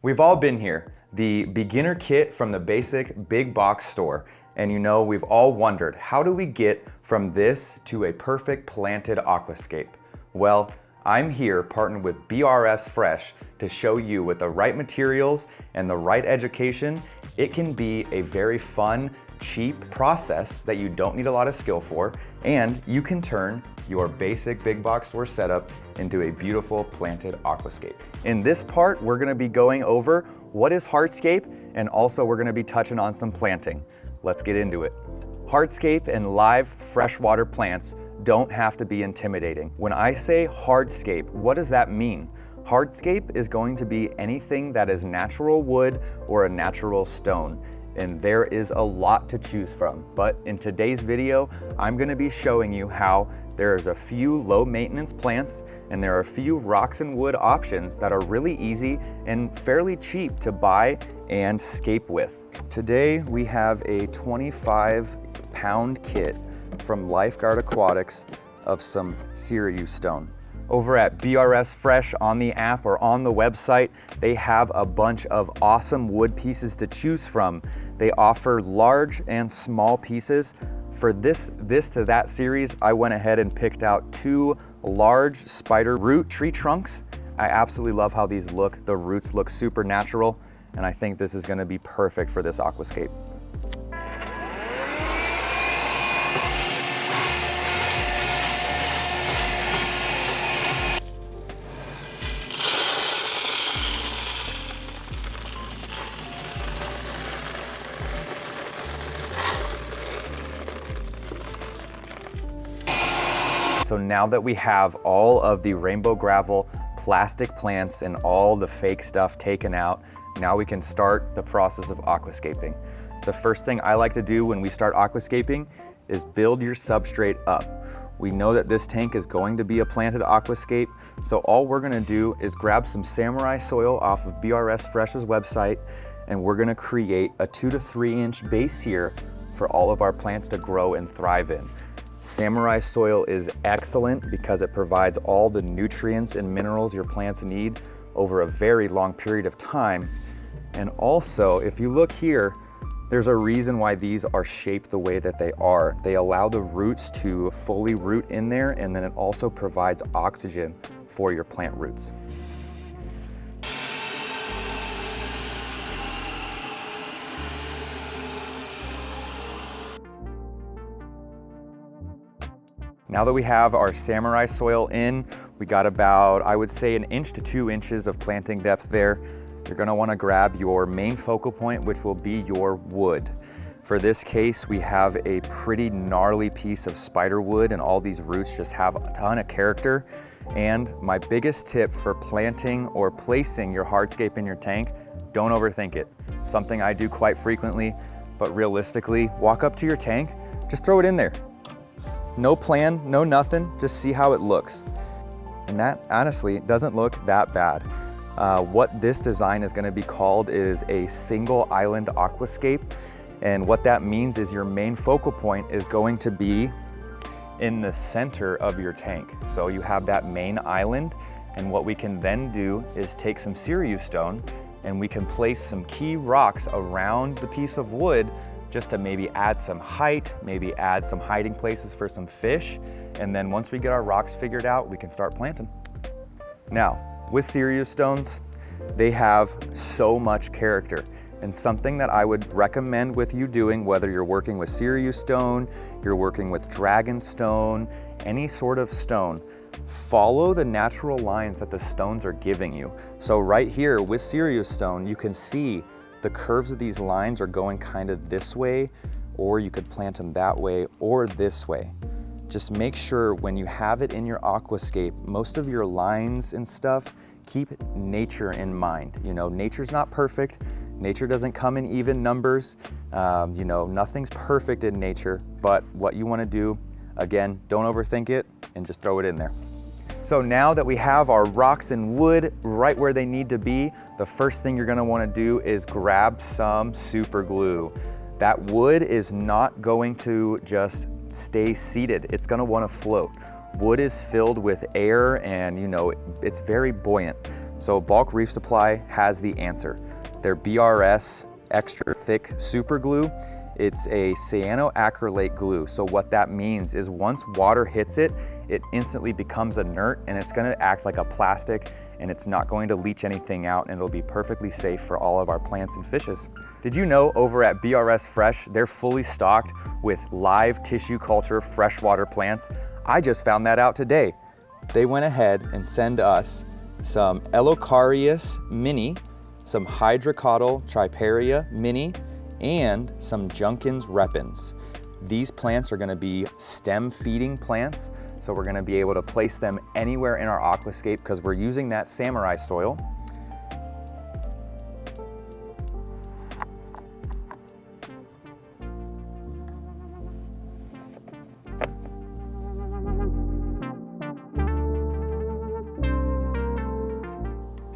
We've all been here, the beginner kit from the basic big box store. And you know, we've all wondered, how do we get from this to a perfect planted aquascape? Well, I'm here partnered with BRS Fresh to show you with the right materials and the right education, it can be a very fun, cheap process that you don't need a lot of skill for, and you can turn your basic big box store setup into a beautiful planted aquascape. In this part, we're gonna be going over what is hardscape, and also we're gonna be touching on some planting. Let's get into it. Hardscape and live freshwater plants don't have to be intimidating. When I say hardscape, what does that mean? Hardscape is going to be anything that is natural wood or a natural stone. And there is a lot to choose from. But in today's video, I'm gonna be showing you how there's a few low maintenance plants and there are a few rocks and wood options that are really easy and fairly cheap to buy and scape with. Today, we have a 25-pound kit from Lifeguard Aquatics of some Sirius stone. Over at BRS Fresh on the app or on the website, they have a bunch of awesome wood pieces to choose from. They offer large and small pieces. For this to that series, I went ahead and picked out 2 large spider root tree trunks. I absolutely love how these look. The roots look super natural, and I think this is gonna be perfect for this aquascape. So now that we have all of the rainbow gravel, plastic plants, and all the fake stuff taken out, now we can start the process of aquascaping. The first thing I like to do when we start aquascaping is build your substrate up. We know that this tank is going to be a planted aquascape, so all we're gonna do is grab some samurai soil off of BRS Fresh's website, and we're gonna create a 2 to 3 inch base here for all of our plants to grow and thrive in. Samurai soil is excellent because it provides all the nutrients and minerals your plants need over a very long period of time. And also, if you look here, there's a reason why these are shaped the way that they are. They allow the roots to fully root in there, and then it also provides oxygen for your plant roots. Now that we have our samurai soil in, we got about, I would say, 1 inch to 2 inches of planting depth there. You're gonna wanna grab your main focal point, which will be your wood. For this case, we have a pretty gnarly piece of spider wood, and all these roots just have a ton of character. And my biggest tip for planting or placing your hardscape in your tank, don't overthink it. It's something I do quite frequently, but realistically, walk up to your tank, just throw it in there. No plan, no nothing, just see how it looks. And that honestly doesn't look that bad. What this design is gonna be called is a single island aquascape. And what that means is your main focal point is going to be in the center of your tank. So you have that main island, and what we can then do is take some Sirius stone and we can place some key rocks around the piece of wood just to maybe add some height, maybe add some hiding places for some fish. And then once we get our rocks figured out, we can start planting. Now, with Sirius stones, they have so much character. And something that I would recommend with you doing, whether you're working with Sirius stone, you're working with dragon stone, any sort of stone, follow the natural lines that the stones are giving you. So right here with Sirius stone, you can see the curves of these lines are going kind of this way, or you could plant them that way or this way. Just make sure when you have it in your aquascape, most of your lines and stuff, keep nature in mind. You know, nature's not perfect. Nature doesn't come in even numbers. You know, nothing's perfect in nature, but what you wanna do, again, don't overthink it and just throw it in there. So now that we have our rocks and wood right where they need to be, the first thing you're gonna wanna do is grab some super glue. That wood is not going to just stay seated. It's gonna wanna float. Wood is filled with air and, you know, it's very buoyant. So Bulk Reef Supply has the answer. Their BRS extra thick super glue, it's a cyanoacrylate glue. So what that means is once water hits it, it instantly becomes inert and it's gonna act like a plastic, and it's not going to leach anything out, and it'll be perfectly safe for all of our plants and fishes. Did you know over at BRS Fresh, they're fully stocked with live tissue culture freshwater plants? I just found that out today. They went ahead and sent us some Elocarius mini, some Hydrocotyle triparia mini, and some Junkins repens. These plants are gonna be stem feeding plants, so we're gonna be able to place them anywhere in our aquascape because we're using that samurai soil.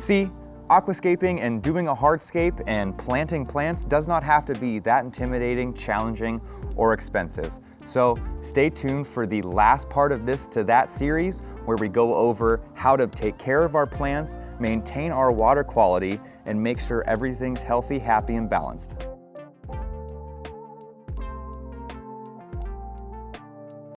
See, aquascaping and doing a hardscape and planting plants does not have to be that intimidating, challenging, or expensive. So stay tuned for the last part of this to that series where we go over how to take care of our plants, maintain our water quality, and make sure everything's healthy, happy, and balanced.